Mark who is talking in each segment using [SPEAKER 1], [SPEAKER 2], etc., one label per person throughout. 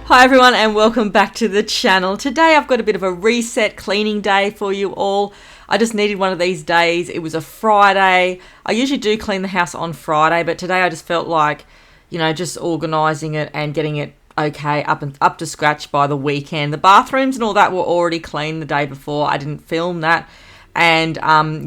[SPEAKER 1] Hi everyone and welcome back to the channel. Today I've got a bit of a reset cleaning day for you all. I just needed one of these days. It was a Friday. I usually do clean the house on Friday, but today I just felt like, just organising it and getting it okay, up to scratch by the weekend. The bathrooms and all that were already clean the day before. I didn't film that. And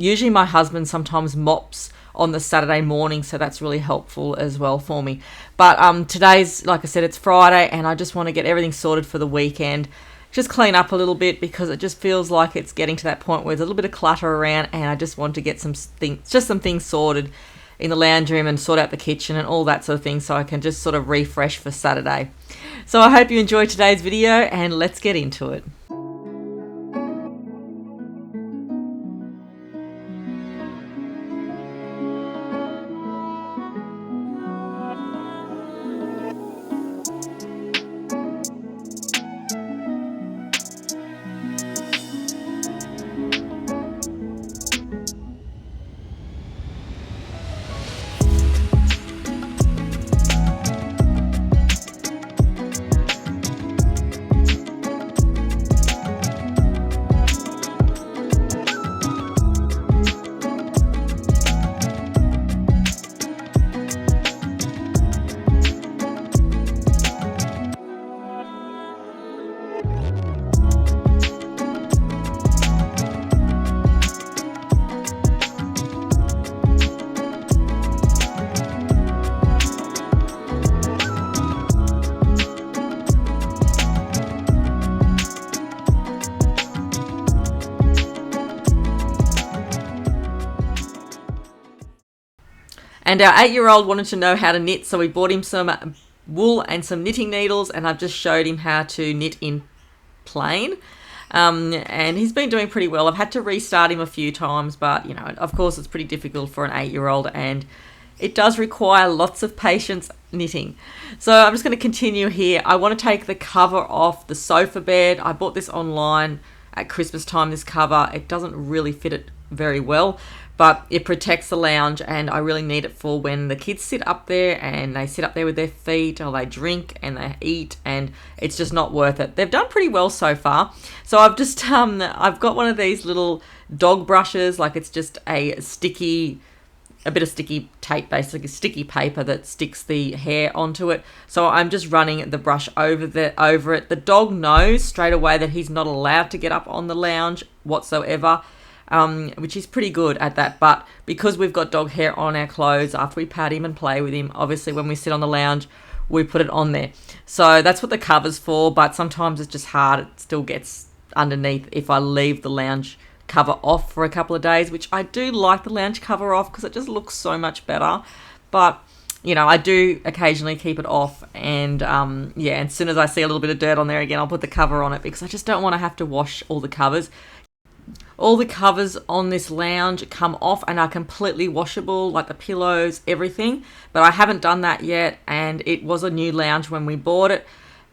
[SPEAKER 1] usually my husband sometimes mops on the Saturday morning, so that's really helpful as well for me. But today's, like I said, it's Friday and I just want to get everything sorted for the weekend. Just clean up a little bit because it just feels like it's getting to that point where there's a little bit of clutter around, and I just want to get some things sorted in the lounge room and sort out the kitchen and all that sort of thing, so I can just sort of refresh for Saturday. So I hope you enjoyed today's video and let's get into it. And our 8-year-old wanted to know how to knit, so we bought him some wool and some knitting needles, and I've just showed him how to knit in plain. And he's been doing pretty well. I've had to restart him a few times, but, of course it's pretty difficult for an 8-year-old, and it does require lots of patience knitting. So I'm just going to continue here. I want to take the cover off the sofa bed. I bought this online at Christmas time, this cover. It doesn't really fit it very well, but it protects the lounge, and I really need it for when the kids sit up there and they sit up there with their feet, or they drink and they eat, and it's just not worth it. They've done pretty well so far. So I've just I've got one of these little dog brushes, like it's just a bit of sticky tape, basically sticky paper that sticks the hair onto it. So I'm just running the brush over it. The dog knows straight away that he's not allowed to get up on the lounge whatsoever. Which is pretty good at that, but because we've got dog hair on our clothes, after we pat him and play with him, obviously when we sit on the lounge, we put it on there. So that's what the cover's for, but sometimes it's just hard. It still gets underneath if I leave the lounge cover off for a couple of days, which I do like the lounge cover off because it just looks so much better. But I do occasionally keep it off, and and as soon as I see a little bit of dirt on there again, I'll put the cover on it because I just don't want to have to wash all the covers. All the covers on this lounge come off and are completely washable, like the pillows, everything. But I haven't done that yet, and it was a new lounge when we bought it.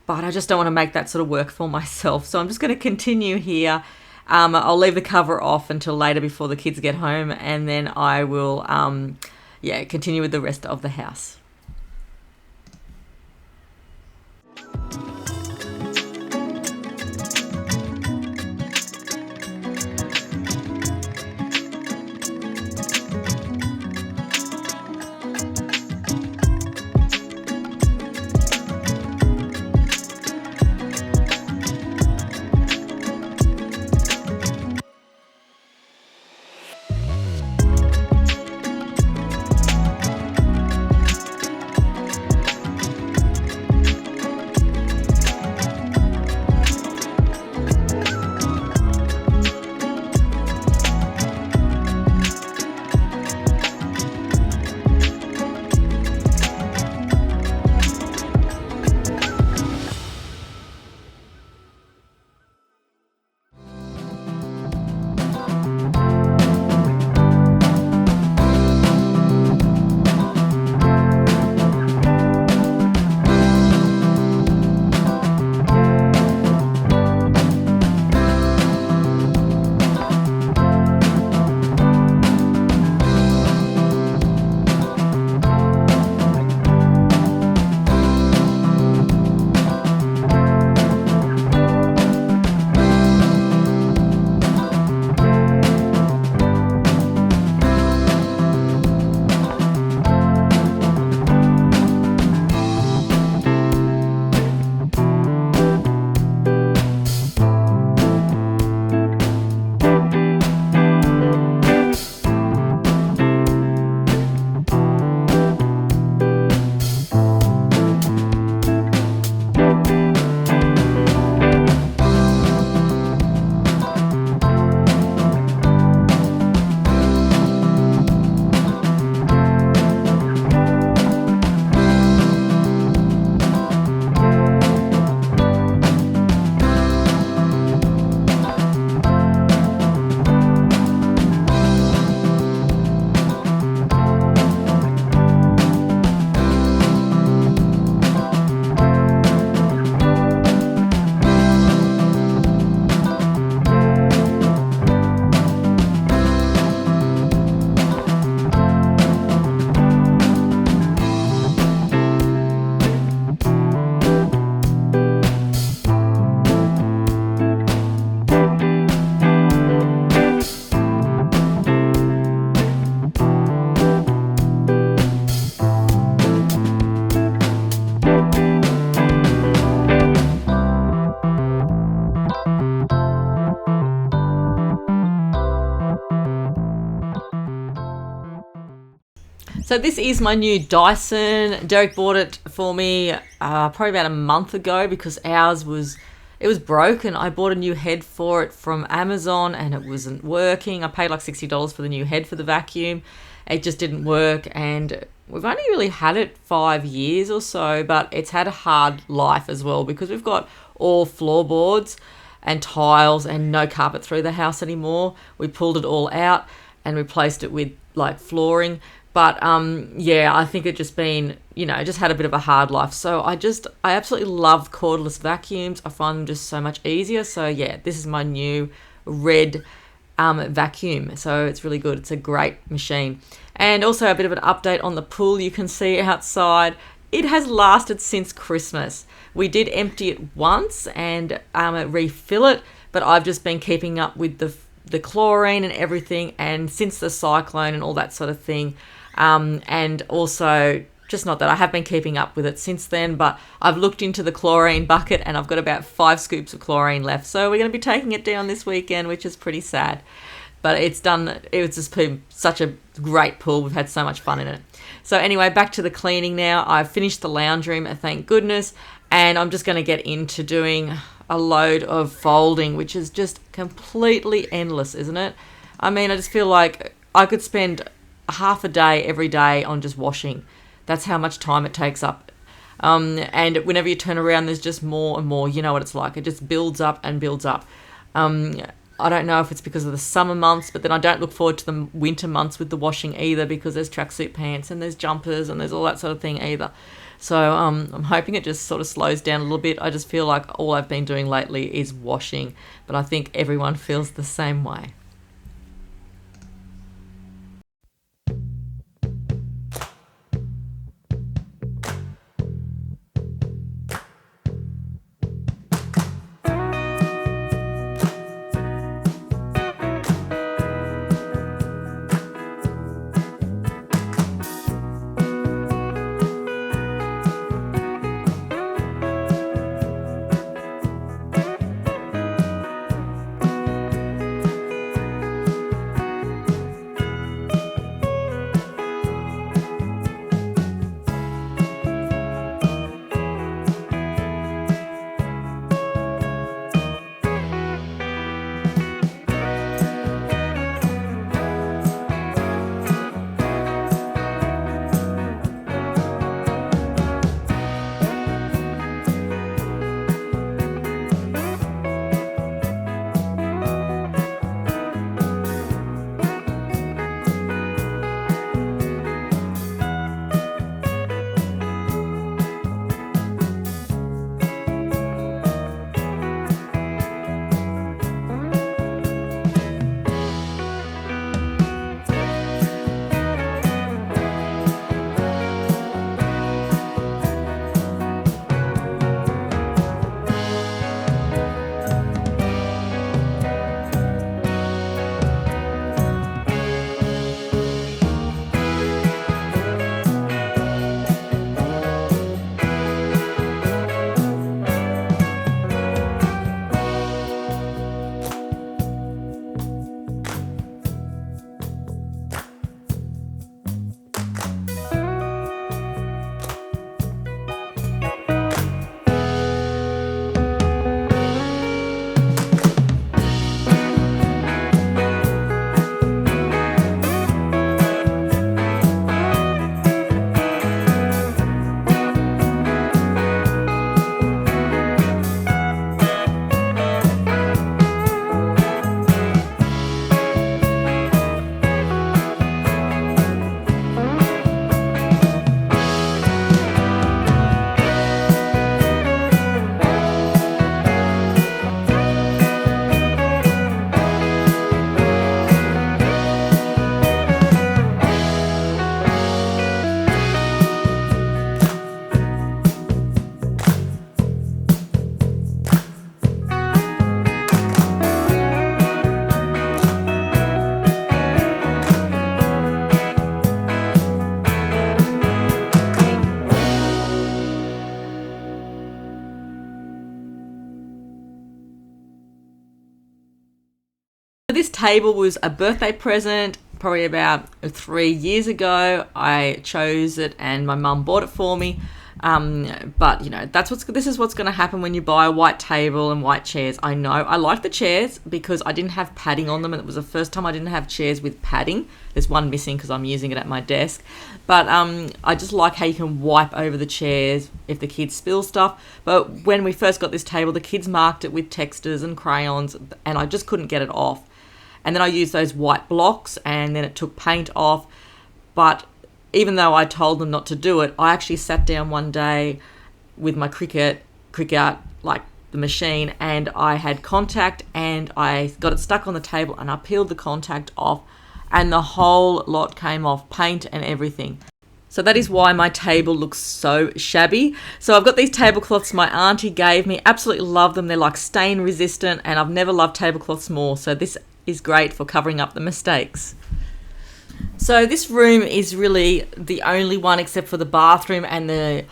[SPEAKER 1] But I just don't want to make that sort of work for myself. So I'm just going to continue here. I'll leave the cover off until later before the kids get home, and then I will continue with the rest of the house. So this is my new Dyson. Derek bought it for me probably about a month ago because it was broken. I bought a new head for it from Amazon and it wasn't working. I paid like $60 for the new head for the vacuum. It just didn't work, and we've only really had it 5 years or so, but it's had a hard life as well because we've got all floorboards and tiles and no carpet through the house anymore. We pulled it all out and replaced it with like flooring. But I think it just been, just had a bit of a hard life. So I absolutely love cordless vacuums. I find them just so much easier. So yeah, this is my new red vacuum. So it's really good. It's a great machine. And also a bit of an update on the pool you can see outside. It has lasted since Christmas. We did empty it once and refill it, but I've just been keeping up with the chlorine and everything, and since the cyclone and all that sort of thing. And also, just not that I have been keeping up with it since then, but I've looked into the chlorine bucket and I've got about 5 scoops of chlorine left. So we're going to be taking it down this weekend, which is pretty sad. But it was just been such a great pool. We've had so much fun in it. So anyway, back to the cleaning now. I've finished the lounge room, thank goodness. And I'm just going to get into doing a load of folding, which is just completely endless, isn't it? I mean, I just feel like I could spend half a day every day on just washing. That's how much time it takes up. And whenever you turn around, there's just more and more. You know what it's like. It just builds up and builds up. I don't know if it's because of the summer months, but then I don't look forward to the winter months with the washing either, because there's tracksuit pants and there's jumpers and there's all that sort of thing either. So I'm hoping it just sort of slows down a little bit. I just feel like all I've been doing lately is washing, but I think everyone feels the same way. This table was a birthday present probably about 3 years ago. I chose it and my mum bought it for me. But you know, this is what's going to happen when you buy a white table and white chairs. I know I like the chairs because I didn't have padding on them, and it was the first time I didn't have chairs with padding. There's one missing because I'm using it at my desk. But I just like how you can wipe over the chairs if the kids spill stuff. But when we first got this table, the kids marked it with textures and crayons, and I just couldn't get it off. And then I used those white blocks, and then it took paint off. But even though I told them not to do it, I actually sat down one day with my Cricut, like the machine, and I had contact, and I got it stuck on the table, and I peeled the contact off, and the whole lot came off, paint and everything. So that is why my table looks so shabby. So I've got these tablecloths my auntie gave me. Absolutely love them. They're like stain resistant, and I've never loved tablecloths more. So this is great for covering up the mistakes. So this room is really the only one except for the bathroom and the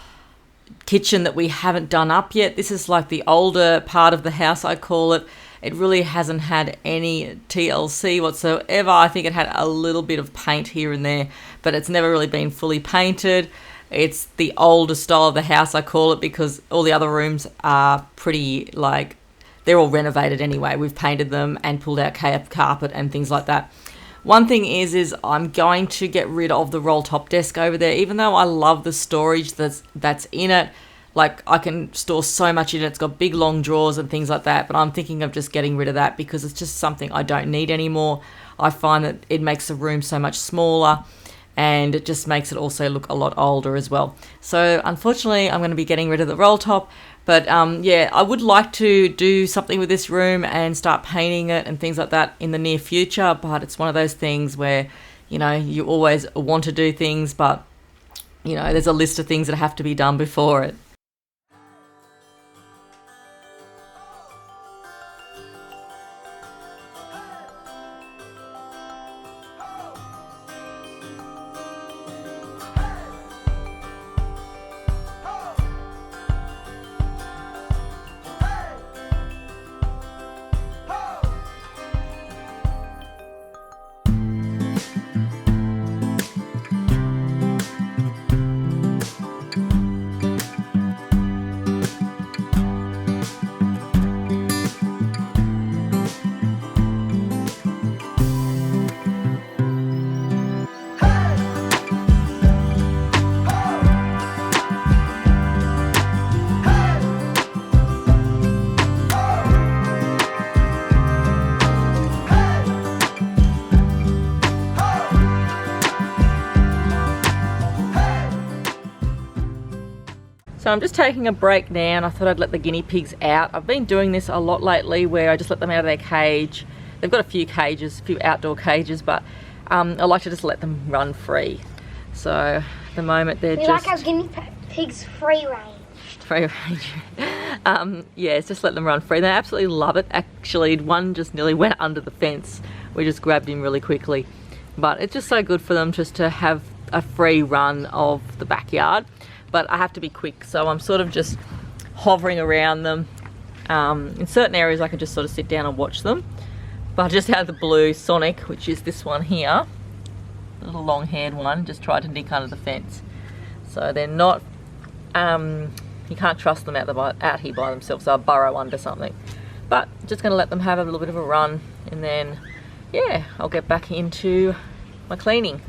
[SPEAKER 1] kitchen that we haven't done up yet. This is like the older part of the house, I call it. It really hasn't had any TLC whatsoever. I think it had a little bit of paint here and there, but it's never really been fully painted. It's the older style of the house, I call it, because all the other rooms are pretty, like, they're all renovated anyway. We've painted them and pulled out carpet and things like that. One thing is I'm going to get rid of the roll top desk over there, even though I love the storage that's in it. Like, I can store so much in it. It's got big long drawers and things like that, but I'm thinking of just getting rid of that because it's just something I don't need anymore. I find that it makes the room so much smaller, and it just makes it also look a lot older as well. So unfortunately, I'm going to be getting rid of the roll top. But yeah, I would like to do something with this room and start painting it and things like that in the near future. But it's one of those things where, you know, you always want to do things, but, you know, there's a list of things that have to be done before it. So I'm just taking a break now, and I thought I'd let the guinea pigs out. I've been doing this a lot lately where I just let them out of their cage. They've got a few outdoor cages, but I like to just let them run free. So at the moment they're
[SPEAKER 2] We like our guinea pigs free range.
[SPEAKER 1] Free range. Yeah, it's just let them run free. They absolutely love it. Actually, one just nearly went under the fence. We just grabbed him really quickly. But it's just so good for them just to have a free run of the backyard. But I have to be quick, so I'm sort of just hovering around them. In certain areas I can just sort of sit down and watch them. But just out of the blue, Sonic, which is this one here, the little long-haired one, just tried to nick under the fence. So they're not, you can't trust them out here by themselves, so I'll burrow under something. But just going to let them have a little bit of a run, and then, yeah, I'll get back into my cleaning.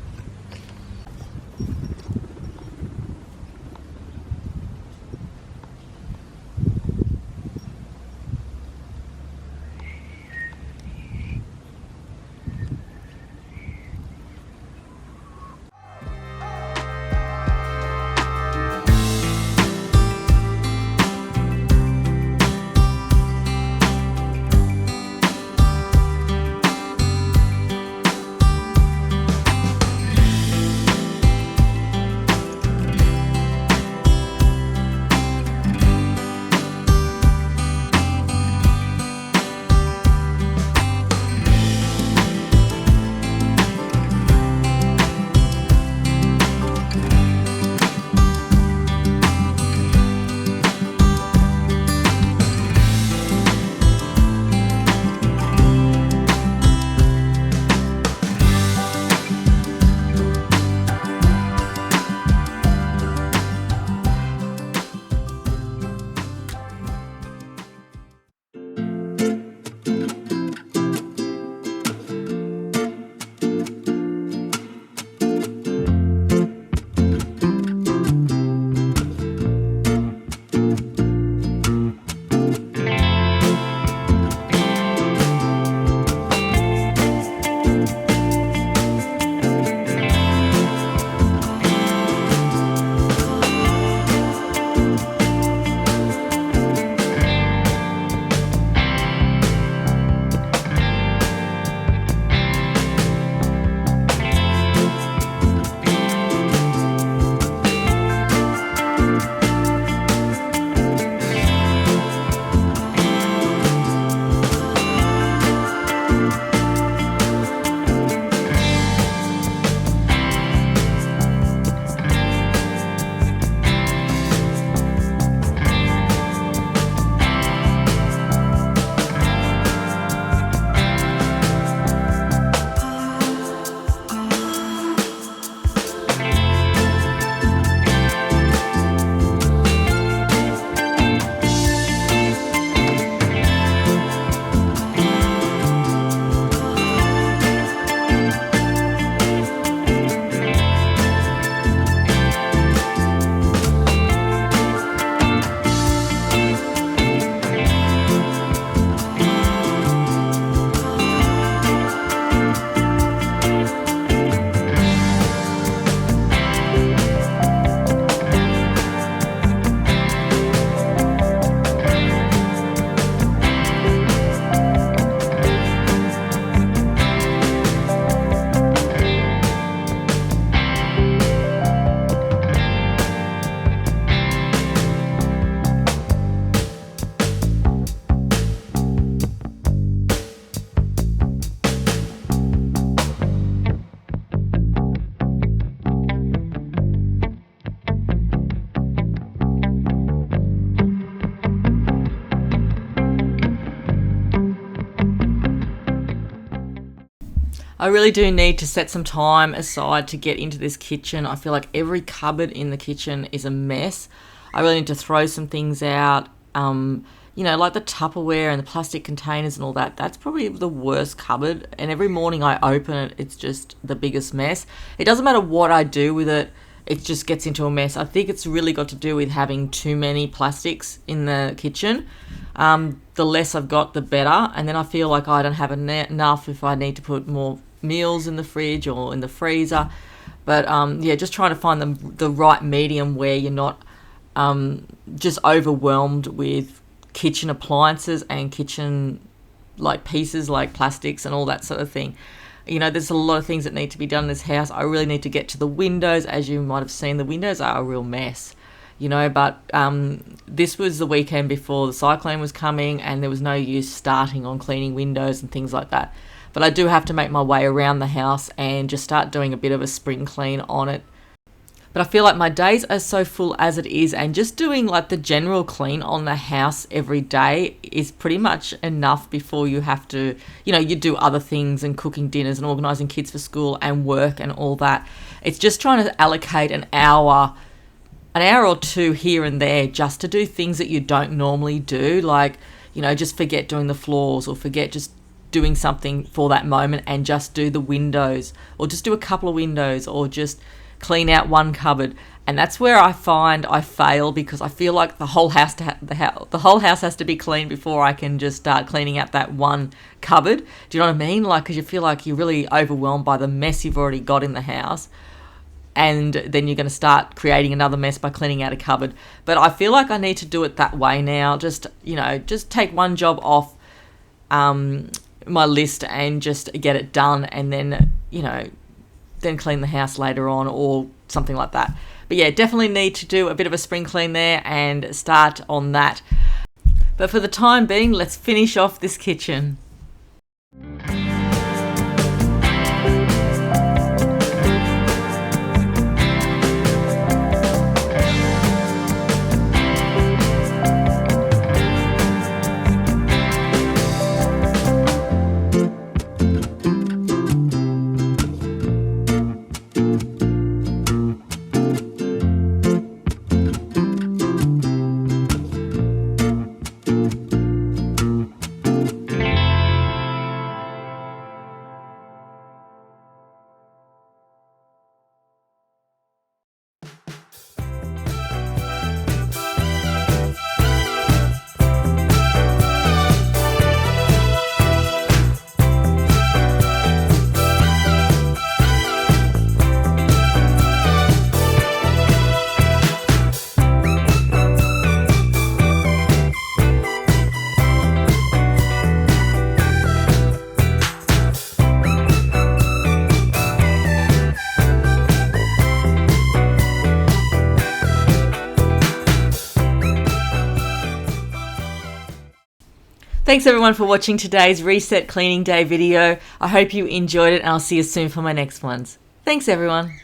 [SPEAKER 1] I really do need to set some time aside to get into this kitchen. I feel like every cupboard in the kitchen is a mess. I really need to throw some things out. Like the Tupperware and the plastic containers and all that. That's probably the worst cupboard. And every morning I open it, it's just the biggest mess. It doesn't matter what I do with it. It just gets into a mess. I think it's really got to do with having too many plastics in the kitchen. The less I've got, the better. And then I feel like I don't have enough if I need to put more meals in the fridge or in the freezer. But just trying to find the right medium where you're not just overwhelmed with kitchen appliances and kitchen pieces like plastics and all that sort of thing. There's a lot of things that need to be done in this house. I really need to get to the windows. As you might have seen, the windows are a real mess, but this was the weekend before the cyclone was coming, and there was no use starting on cleaning windows and things like that. But I do have to make my way around the house and just start doing a bit of a spring clean on it. But I feel like my days are so full as it is, and just doing the general clean on the house every day is pretty much enough before you have to, you do other things and cooking dinners and organising kids for school and work and all that. It's just trying to allocate an hour or two here and there just to do things that you don't normally do, just forget doing the floors or forget just doing something for that moment and just do the windows or just do a couple of windows or just clean out one cupboard. And that's where I find I fail, because I feel like the whole house the whole house has to be clean before I can just start cleaning out that one cupboard. Do you know what I mean? Because you feel like you're really overwhelmed by the mess you've already got in the house, and then you're going to start creating another mess by cleaning out a cupboard. But I feel like I need to do it that way now. Just take one job off my list and just get it done, and then then clean the house later on or something like that. But yeah, definitely need to do a bit of a spring clean there and start on that. But for the time being, let's finish off this kitchen. Thanks everyone for watching today's Reset Cleaning Day video. I hope you enjoyed it, and I'll see you soon for my next ones. Thanks everyone.